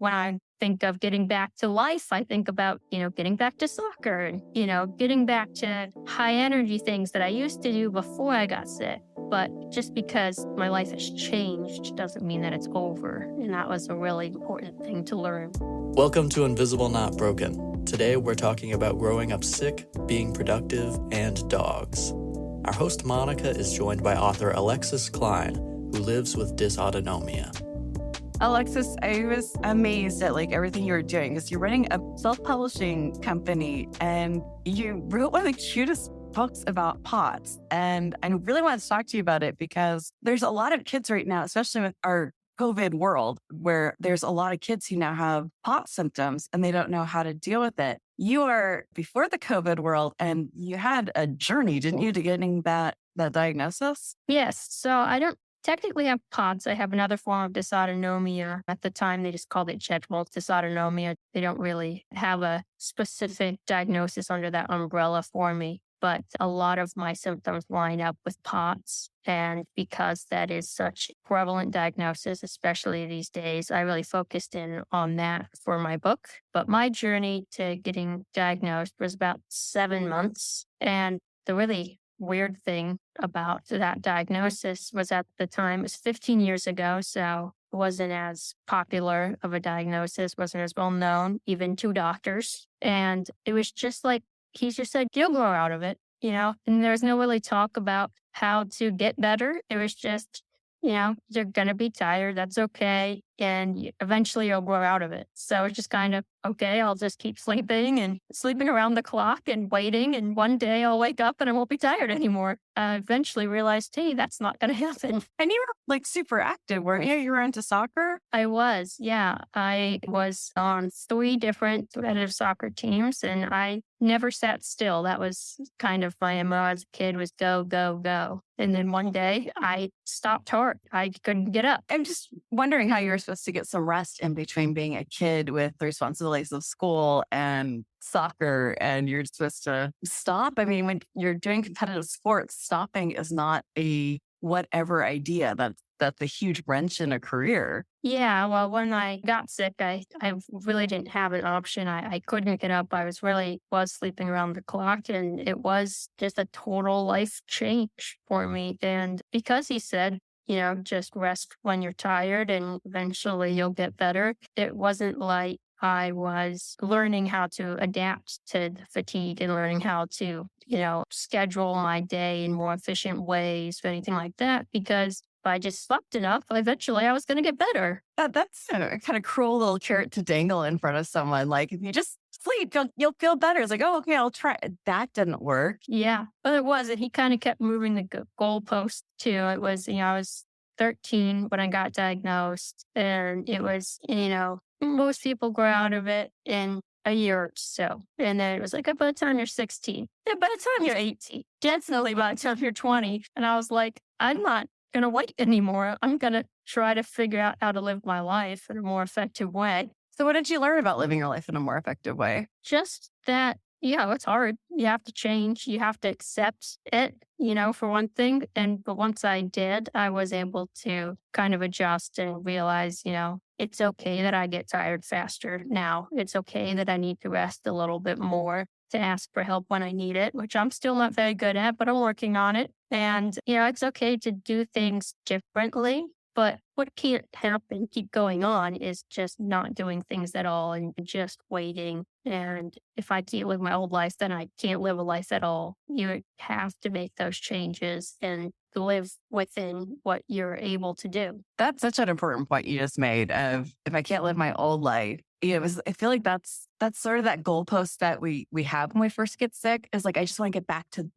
when I think of getting back to life, I think about, getting back to soccer and, getting back to high energy things that I used to do before I got sick. But just because my life has changed doesn't mean that it's over. And that was a really important thing to learn. Welcome to Invisible Not Broken. Today we're talking about growing up sick, being productive, and dogs. Our host Monica is joined by author Alexis Kline, who lives with dysautonomia. Alexis, I was amazed at everything you were doing because you're running a self-publishing company and you wrote one of the cutest books about POTS. And I really wanted to talk to you about it because there's a lot of kids right now, especially with our COVID world, where there's a lot of kids who now have POTS symptoms and they don't know how to deal with it. You are before the COVID world and you had a journey, didn't you, to getting that diagnosis? Yes. So I don't technically have POTS. I have another form of dysautonomia. At the time, they just called it general dysautonomia. They don't really have a specific diagnosis under that umbrella for me. But a lot of my symptoms line up with POTS. And because that is such a prevalent diagnosis, especially these days, I really focused in on that for my book. But my journey to getting diagnosed was about 7 months. And the really weird thing about that diagnosis was at the time, it was 15 years ago, so it wasn't as popular of a diagnosis, wasn't as well known, even to doctors. And it was just he just said, you'll grow out of it, and there's no really talk about how to get better. It was just, you're going to be tired. That's okay. And eventually you'll grow out of it. So it's just kind of, okay, I'll just keep sleeping around the clock and waiting. And one day I'll wake up and I won't be tired anymore. I eventually realized, hey, that's not going to happen. And you were super active, weren't you? You were into soccer? I was, yeah. I was on 3 different competitive soccer teams and I never sat still. That was kind of my MO as a kid was go, go, go. And then one day I stopped hard. I couldn't get up. I'm just wondering how you're supposed to get some rest in between being a kid with the responsibilities of school and soccer, and you're supposed to stop. I mean, when you're doing competitive sports, stopping is not a whatever idea. That's a huge wrench in a career. Yeah, well, when I got sick, I really didn't have an option. I couldn't get up. I was sleeping around the clock, and it was just a total life change for me. And because he said, just rest when you're tired and eventually you'll get better, it wasn't like I was learning how to adapt to the fatigue and learning how to, schedule my day in more efficient ways or anything like that, because if I just slept enough, eventually I was going to get better. That's a kind of cruel little carrot to dangle in front of someone. Like, if you just sleep, you'll feel better. It's like, oh, okay, I'll try. That didn't work. Yeah, but it wasn't. He kind of kept moving the goalpost too. It was, I was 13 when I got diagnosed, and it was, most people grow out of it in a year or so. And then it was like, by the time you're 16, by the time you're 18, definitely by the time you're 20. And I was like, I'm not going to wait anymore. I'm going to try to figure out how to live my life in a more effective way. So what did you learn about living your life in a more effective way? Just that, it's hard. You have to change. You have to accept it, for one thing. But once I did, I was able to kind of adjust and realize, it's okay that I get tired faster now. It's okay that I need to rest a little bit more, to ask for help when I need it, which I'm still not very good at, but I'm working on it. And, it's okay to do things differently. But what can't happen, keep going on, is just not doing things at all and just waiting. And if I can't live my old life, then I can't live a life at all. You have to make those changes and live within what you're able to do. That's such an important point you just made of, if I can't live my old life, I feel like that's sort of that goalpost that we have when we first get sick, is like, I just want to get back to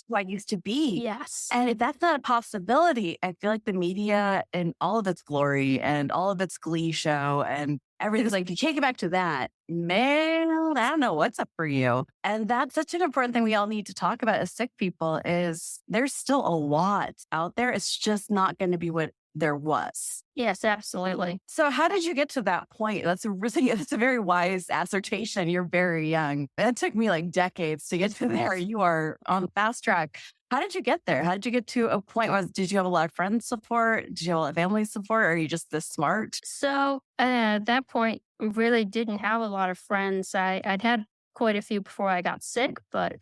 who I used to be. Yes. And if that's not a possibility, I feel like the media and all of its glory and all of its glee show and everything's like, if you can't get back to that, man, I don't know what's up for you. And that's such an important thing we all need to talk about as sick people, is there's still a lot out there. It's just not going to be what there was. Yes, absolutely. So how did you get to that point? That's a very wise assertion. You're very young. It took me like decades to get to there. You are on the fast track. How did you get there? How did you get to a point? Did you have a lot of friends support? Did you have a lot of family support? Or are you just this smart? So at that point, really didn't have a lot of friends. I'd had quite a few before I got sick, but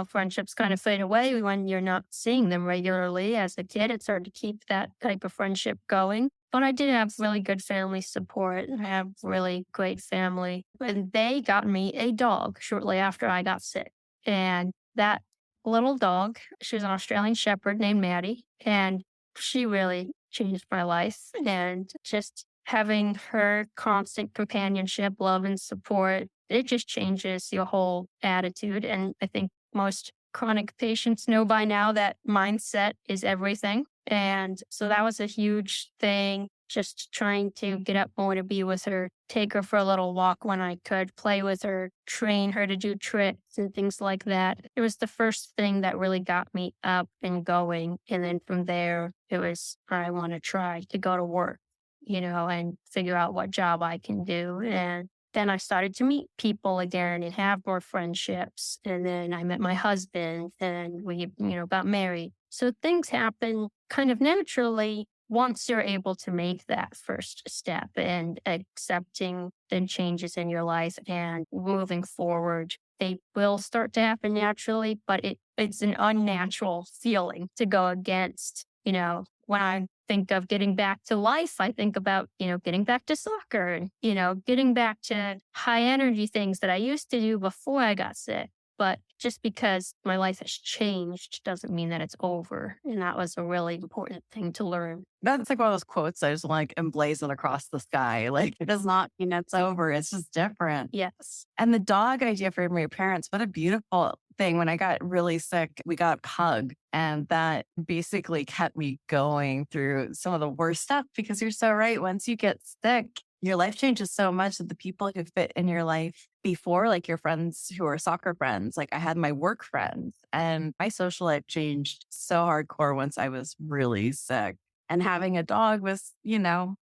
friendships kind of fade away when you're not seeing them regularly. As a kid, it's hard to keep that type of friendship going. But I did have really good family support. I have really great family. And they got me a dog shortly after I got sick. And that little dog, she was an Australian Shepherd named Maddie. And she really changed my life. And just having her constant companionship, love, and support, it just changes your whole attitude. And I think most chronic patients know by now that mindset is everything. And so that was a huge thing. Just trying to get up more to be with her, take her for a little walk when I could, play with her, train her to do tricks and things like that. It was the first thing that really got me up and going. And then from there, it was, I want to try to go to work, and figure out what job I can do. And then I started to meet people again and have more friendships. And then I met my husband and we, got married. So things happen kind of naturally once you're able to make that first step and accepting the changes in your life and moving forward. They will start to happen naturally, but it's an unnatural feeling to go against. When I think of getting back to life, I think about, getting back to soccer and, getting back to high energy things that I used to do before I got sick. But just because my life has changed doesn't mean that it's over. And that was a really important thing to learn. That's like one of those quotes that is like emblazoned across the sky. Like it does not mean it's over. It's just different. Yes. And the dog idea for your parents, what a beautiful thing. When I got really sick, we got a pug, and that basically kept me going through some of the worst stuff because you're so right. Once you get sick, your life changes so much that the people who fit in your life before, like your friends who are soccer friends, like I had my work friends, and my social life changed so hardcore once I was really sick. And having a dog was,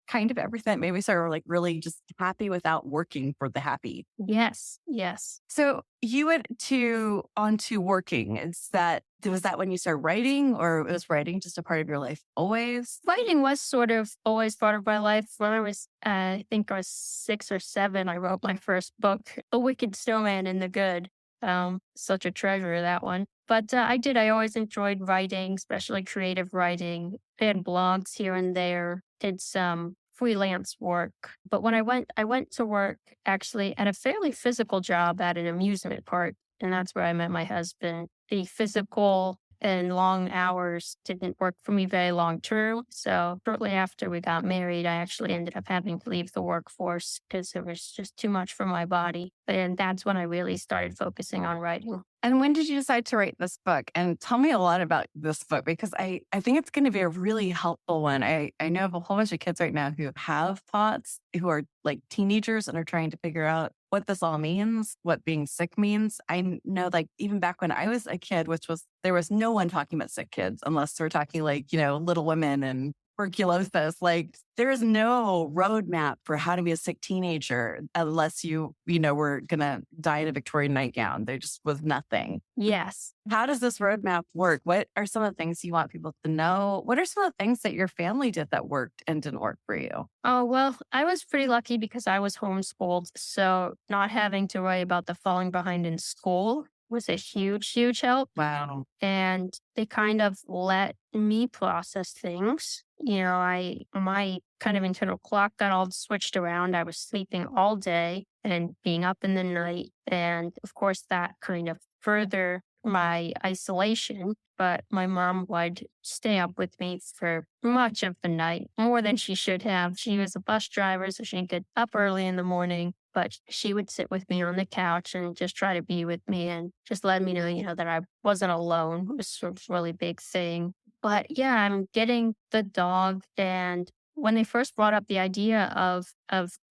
kind of everything that made me start like really just happy without working for the happy. Yes. Yes. So you went onto working. Was that when you started writing, or was writing just a part of your life always? Writing was sort of always part of my life. When I think I was 6 or 7, I wrote my first book, A Wicked Snowman and the Good. Such a treasure, that one. But I always enjoyed writing, especially creative writing. I had blogs here and there, did some freelance work. But when I went to work actually at a fairly physical job at an amusement park. And that's where I met my husband. The physical and long hours didn't work for me very long term. So shortly after we got married, I actually ended up having to leave the workforce because it was just too much for my body. And that's when I really started focusing on writing. And when did you decide to write this book? And tell me a lot about this book, because I think it's going to be a really helpful one. I know of a whole bunch of kids right now who have thoughts, who are like teenagers and are trying to figure out what this all means, what being sick means. I know, like, even back when I was a kid, there was no one talking about sick kids unless we're talking like, Little Women and tuberculosis. Like, there is no roadmap for how to be a sick teenager unless you were going to die in a Victorian nightgown. There just was nothing. Yes. How does this roadmap work? What are some of the things you want people to know? What are some of the things that your family did that worked and didn't work for you? Oh, well, I was pretty lucky because I was homeschooled. So not having to worry about the falling behind in school was a huge, huge help. Wow. And they kind of let me process things. My kind of internal clock got all switched around. I was sleeping all day and being up in the night. And of course, that kind of further my isolation. But my mom would stay up with me for much of the night, more than she should have. She was a bus driver, so she'd get up early in the morning. But she would sit with me on the couch and just try to be with me and just let me know, that I wasn't alone. It was sort of a really big thing. But yeah, I'm getting the dog. And when they first brought up the idea of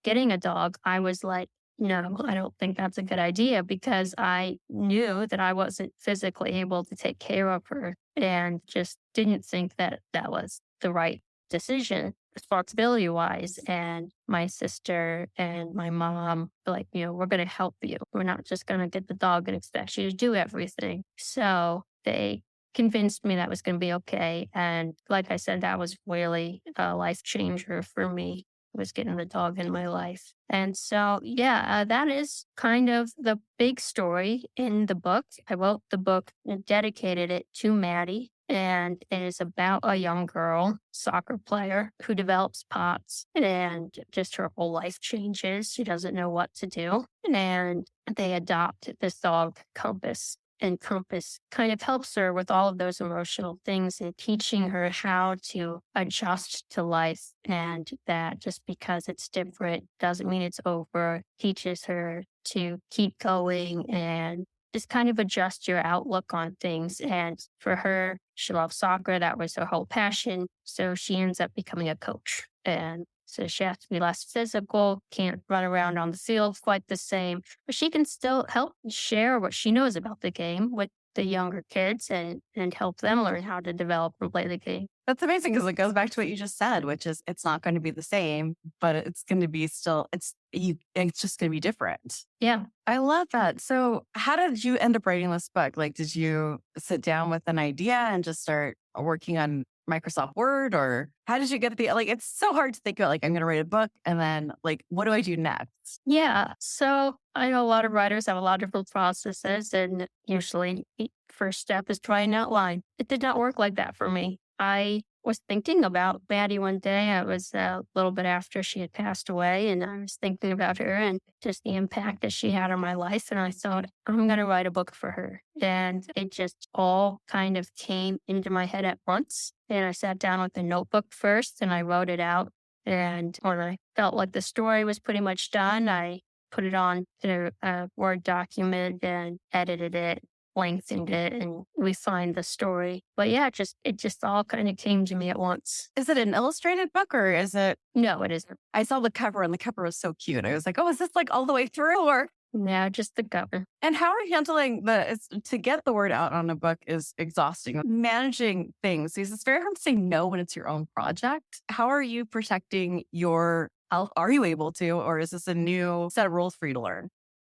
getting a dog, I was like, no, I don't think that's a good idea because I knew that I wasn't physically able to take care of her and just didn't think that that was the right decision responsibility wise. And my sister and my mom were like, we're going to help you. We're not just going to get the dog and expect you to do everything. So they convinced me that was going to be okay. And like I said, that was really a life changer for me, was getting the dog in my life. And so, yeah, that is kind of the big story in the book. I wrote the book and dedicated it to Maddie. And it is about a young girl, soccer player, who develops POTS and just her whole life changes. She doesn't know what to do. And they adopt this dog, Compass. And Compass kind of helps her with all of those emotional things and teaching her how to adjust to life. And that just because it's different doesn't mean it's over. Teaches her to keep going and just kind of adjust your outlook on things. And for her, she loves soccer. That was her whole passion. So she ends up becoming a coach. And so she has to be less physical, can't run around on the field quite the same, but she can still help share what she knows about the game with the younger kids and help them learn how to develop and play the game. That's amazing because it goes back to what you just said, which is it's not going to be the same, but it's going to be still, it's just going to be different. Yeah. I love that. So how did you end up writing this book? Like, did you sit down with an idea and just start working on Microsoft Word, or how did you get the, like, it's so hard to think about, like, I'm going to write a book and then like, what do I do next? Yeah. So I know a lot of writers have a lot of different processes, and usually the first step is try an outline. It did not work like that for me. I was thinking about Maddie one day. It was a little bit after she had passed away, and I was thinking about her and just the impact that she had on my life. And I thought, I'm going to write a book for her. And it just all kind of came into my head at once. And I sat down with a notebook first and I wrote it out. And when I felt like the story was pretty much done, I put it on to a Word document and edited it, lengthened it, and refined the story. But yeah, it just all kind of came to me at once. Is it an illustrated book or is it? No, it isn't. I saw the cover and the cover was so cute. I was like, oh, is this like all the way through? Or No, just the cover. and how are you handling to get the word out on a book is exhausting. Managing things because it's very hard to say no when it's your own project. How are you protecting your health? Are you able to, or is this a new set of rules for you to learn?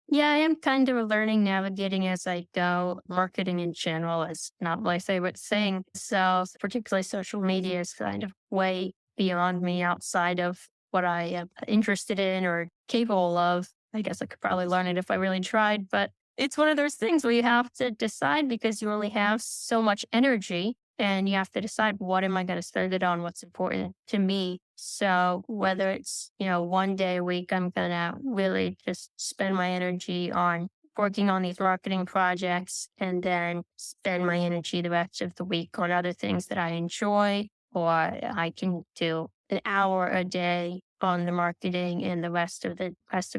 Yeah, I am kind of learning navigating as I go. Marketing in general is not my favorite thing. So particularly social media is kind of way beyond me, outside of what I am interested in or capable of. I guess I could probably learn it if I really tried, but it's one of those things where you have to decide because you only have so much energy and you have to decide, what am I going to spend it on? What's important to me? So whether it's, one day a week, I'm going to really just spend my energy on working on these marketing projects and then spend my energy the rest of the week on other things that I enjoy, or I can do an hour a day on the marketing and the rest of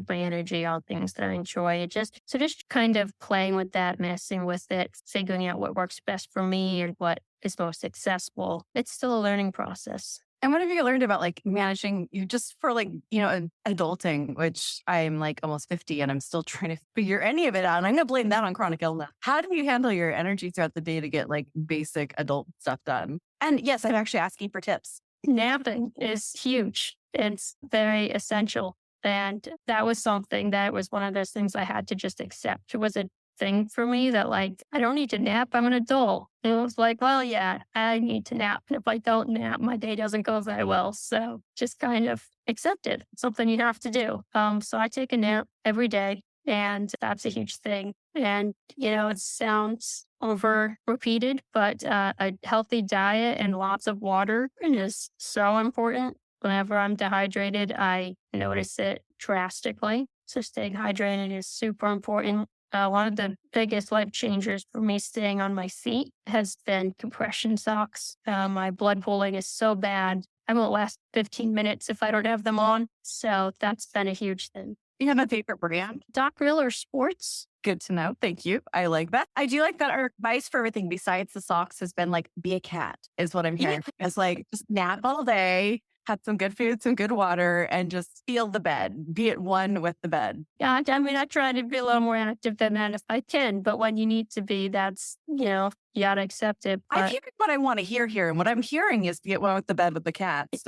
my energy on things that I enjoy. Just kind of playing with that, messing with it, figuring out what works best for me and what is most successful. It's still a learning process. And what have you learned about like managing you just for like, adulting, which I'm like almost 50 and I'm still trying to figure any of it out. And I'm going to blame that on chronic illness. How do you handle your energy throughout the day to get like basic adult stuff done? And yes, I'm actually asking for tips. Napping is huge. It's very essential. And that was something that was one of those things I had to just accept. It was a thing for me that like, I don't need to nap. I'm an adult. And it was like, well, yeah, I need to nap. And if I don't nap, my day doesn't go very well. So just kind of accept it. It's something you have to do. So I take a nap every day. And that's a huge thing. And, it sounds over repeated, but a healthy diet and lots of water is so important. Whenever I'm dehydrated, I notice it drastically. So staying hydrated is super important. One of the biggest life changers for me staying on my feet has been compression socks. My blood pooling is so bad. I won't last 15 minutes if I don't have them on. So that's been a huge thing. You have a favorite brand? Doc Real Sports. Good to know. Thank you. I like that. I do like that our advice for everything besides the socks has been like, be a cat is what I'm hearing. It's like, just nap all day, have some good food, some good water, and just feel the bed. Be at one with the bed. Yeah, I try to be a little more active than that if I can. But when you need to be, that's, you you got to accept it. I'm But hearing what I want to hear here. And what I'm hearing is get one with the bed with the cats.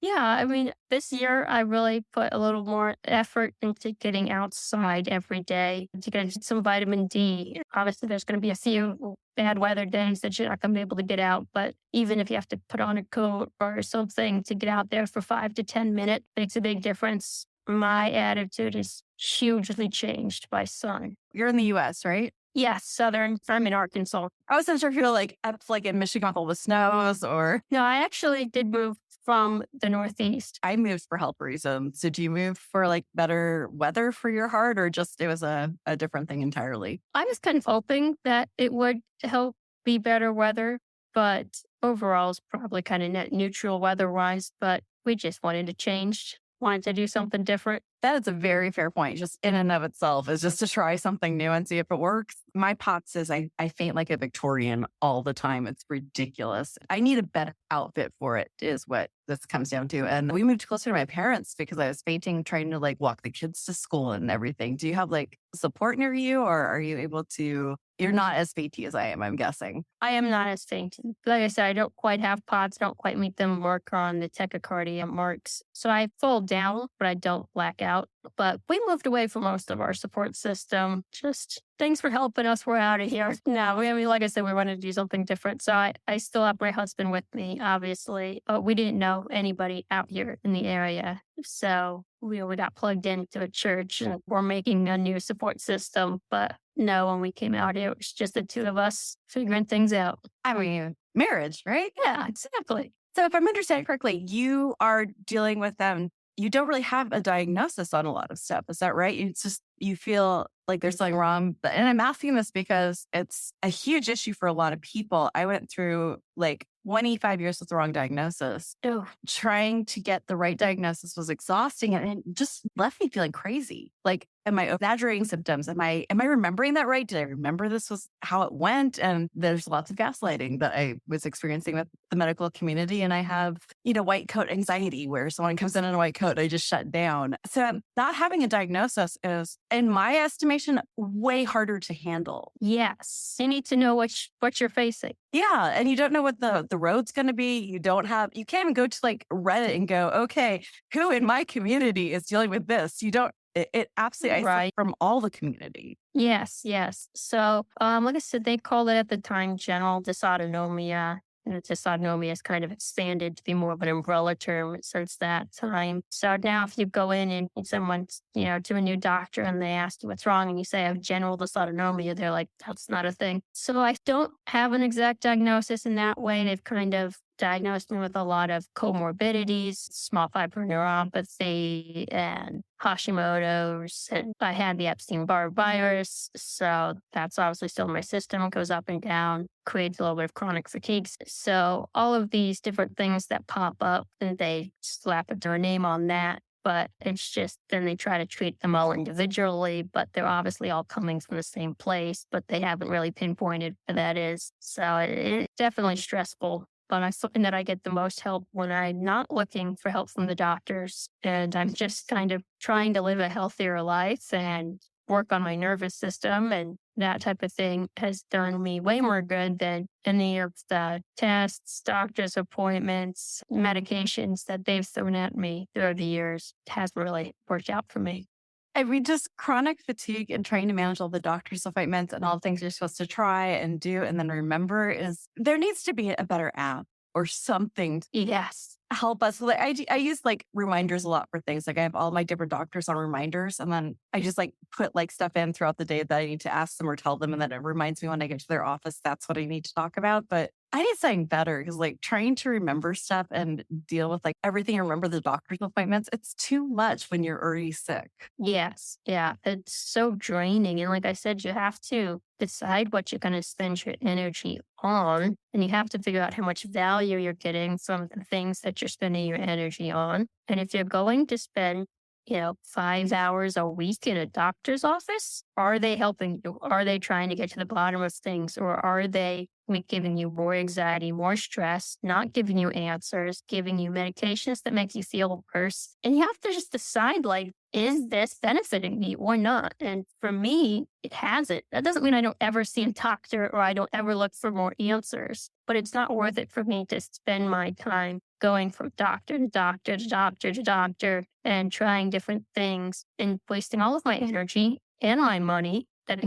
yeah, I mean, this year I really put a little more effort into getting outside every day to get some vitamin D. Obviously, there's going to be a few bad weather days that you're not going to be able to get out. But even if you have to put on a coat or something to get out there for 5 to 10 minutes, makes a big difference. My attitude is hugely changed by sun. You're in the US, right? Yes, southern. I'm in Arkansas. I wasn't sure if you're like up like in Michigan with all the snows or No, I actually did move from the Northeast. I moved for health reasons. Did you move for like better weather for your heart or just it was a different thing entirely? I was kind of hoping that it would help be better weather, but overall it's probably kind of net neutral weather-wise, but we just wanted to change, wanted to do something different. That is a very fair point, just in and of itself, is just to try something new and see if it works. My pot says I faint like a Victorian all the time. It's ridiculous. I need a better outfit for it, is what this comes down to. And we moved closer to my parents because I was fainting, trying to like walk the kids to school and everything. Do you have like support near you or are you able to? You're not as fainty as I am, I'm guessing. I am not as faint. Like I said, I don't quite have POTS, don't quite meet the mark on the tachycardia marks. So I fall down, but I don't black out. But we moved away from most of our support system. Just thanks for helping us. We're out of here. No, I mean, like I said, we wanted to do something different. So I still have my husband with me, obviously, but we didn't know anybody out here in the area. So we got plugged into a church and we're making a new support system. But no, when we came out here, it was just the two of us figuring things out. I mean, marriage, right? Yeah, exactly. So if I'm understanding correctly, you are dealing with them. You don't really have a diagnosis on a lot of stuff. Is that right? It's just, you feel like there's something wrong. And I'm asking this because it's a huge issue for a lot of people. I went through like 25 years with the wrong diagnosis. Oh, Trying to get the right diagnosis was exhausting and it just left me feeling crazy. Like, am I exaggerating symptoms? Am I remembering that right? Did I remember this was how it went? And there's lots of gaslighting that I was experiencing with the medical community. And I have, white coat anxiety where someone comes in a white coat, I just shut down. So not having a diagnosis is, in my estimation, way harder to handle. yes. You need to know what you're facing. Yeah. And you don't know what the road's going to be. You can't even go to like Reddit and go, okay, who in my community is dealing with this? You don't, it absolutely isolates Right. from all the community. Yes, yes. So, like I said, they called it at the time general dysautonomia. And dysautonomia has kind of expanded to be more of an umbrella term since that time. So now if you go in and someone's, to a new doctor and they ask you what's wrong and you say I have general dysautonomia, they're like, that's not a thing. So I don't have an exact diagnosis in that way. They've kind of diagnosed me with a lot of comorbidities, small fiber neuropathy and Hashimoto's. And I had the Epstein-Barr virus. So that's obviously still in my system. It goes up and down, creates a little bit of chronic fatigue. So all of these different things that pop up and they slap a name on that. But it's just, then they try to treat them all individually, but they're obviously all coming from the same place, but they haven't really pinpointed where that is. So it's definitely stressful. But I find that I get the most help when I'm not looking for help from the doctors. And I'm just kind of trying to live a healthier life and work on my nervous system. And that type of thing has done me way more good than any of the tests, doctor's appointments, medications that they've thrown at me through the years. It has really worked out for me. I mean, just chronic fatigue and trying to manage all the doctor's appointments and all the things you're supposed to try and do and then remember is there needs to be a better app or something to Yes. help us. Like I use like reminders a lot for things. Like I have all my different doctors on reminders and then I just like put like stuff in throughout the day that I need to ask them or tell them. And then it reminds me when I get to their office, that's what I need to talk about. But I need something better because like trying to remember stuff and deal with like everything, remember the doctor's appointments, it's too much when you're already sick. Yes. Yeah. It's so draining. And like I said, you have to decide what you're going to spend your energy on. And you have to figure out how much value you're getting from the things that you're spending your energy on. And if you're going to spend 5 hours a week in a doctor's office? Are they helping you? Are they trying to get to the bottom of things? Or are they giving you more anxiety, more stress, not giving you answers, giving you medications that make you feel worse? And you have to just decide, like, is this benefiting me or not? And for me, it hasn't. That doesn't mean I don't ever see a doctor or I don't ever look for more answers, but it's not worth it for me to spend my time going from doctor to doctor to doctor to doctor and trying different things and wasting all of my energy and my money that,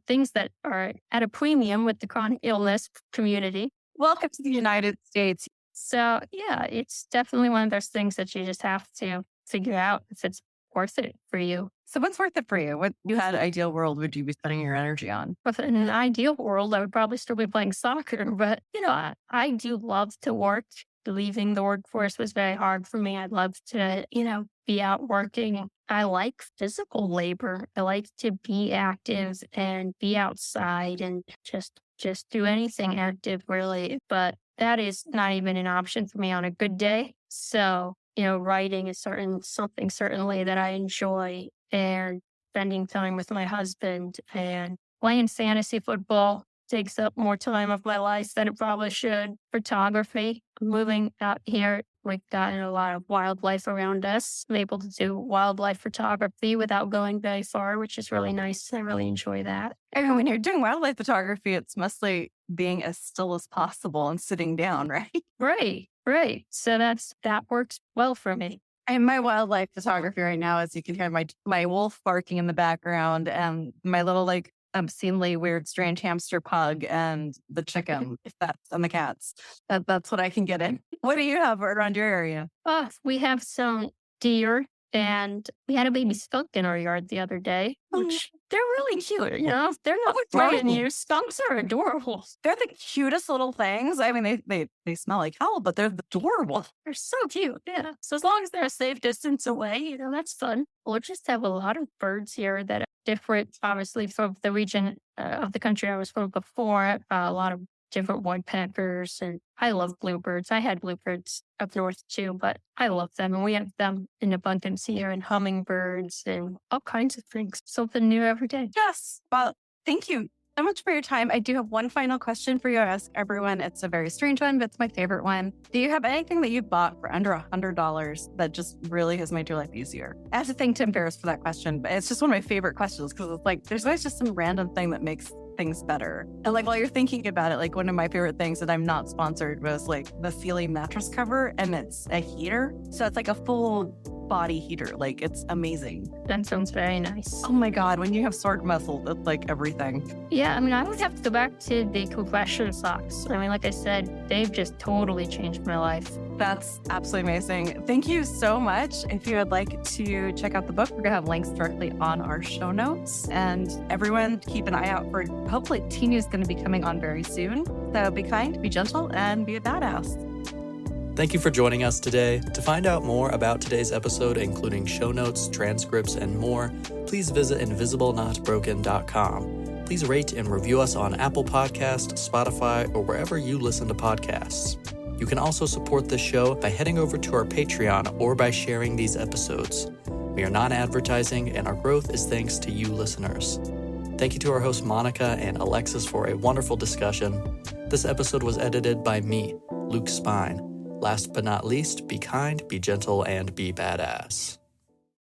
things that are at a premium with the chronic illness community. Welcome to the United States. So, yeah, it's definitely one of those things that you just have to figure out if it's worth it for you. So what's worth it for you? What you had an ideal world would you be spending your energy on? But in an ideal world, I would probably still be playing soccer. But, I do love to work. Leaving the workforce was very hard for me. I'd love to, be out working. I like physical labor. I like to be active and be outside and just do anything active, really. But that is not even an option for me on a good day. So, writing is something certainly that I enjoy, and spending time with my husband and playing fantasy football takes up more time of my life than it probably should. Photography, moving out here, we've gotten a lot of wildlife around us. I'm able to do wildlife photography without going very far, which is really nice. I really enjoy that. And when you're doing wildlife photography, it's mostly being as still as possible and sitting down, right? Right. So that works well for me. And my wildlife photography right now, as you can hear my wolf barking in the background and my little obscenely weird strange hamster pug and the chicken, if that's and the cats. That's what I can get in. What do you have around your area? We have some deer, and we had a baby skunk in our yard the other day, which they're really cute. They're not threatening you. Skunks are adorable. They're the cutest little things. I mean, they smell like hell, but they're adorable. They're so cute. Yeah. So as long as they're a safe distance away, that's fun. We'll just have a lot of birds here that are different, obviously, from the region of the country I was from before. A lot of different woodpeckers, and I love bluebirds. I had bluebirds up north too, but I love them, and we have them in abundance here, and hummingbirds and all kinds of things. Something new every day. Yes. Well, thank you so much for your time. I do have one final question for you. I ask everyone. It's a very strange one, but it's my favorite one. Do you have anything that you bought for under $100 that just really has made your life easier? I have to thank Tim Ferriss for that question, but it's just one of my favorite questions because it's like there's always just some random thing that makes things better. And while you're thinking about it, one of my favorite things that I'm not sponsored was the Sealy mattress cover, and it's a heater. So it's a full body heater. It's amazing. That sounds very nice. Oh my God, when you have sword muscle, it's everything. Yeah, I would have to go back to the compression socks. Like I said, they've just totally changed my life. That's absolutely amazing. Thank you so much. If you would like to check out the book, we're going to have links directly on our show notes. And everyone, keep an eye out for, hopefully, Tinu's going to be coming on very soon. So be kind, be gentle, and be a badass. Thank you for joining us today. To find out more about today's episode, including show notes, transcripts, and more, please visit invisiblenotbroken.com. Please rate and review us on Apple Podcasts, Spotify, or wherever you listen to podcasts. You can also support this show by heading over to our Patreon or by sharing these episodes. We are not advertising, and our growth is thanks to you listeners. Thank you to our hosts Monica and Alexis for a wonderful discussion. This episode was edited by me, Luke Spine. Last but not least, be kind, be gentle, and be badass.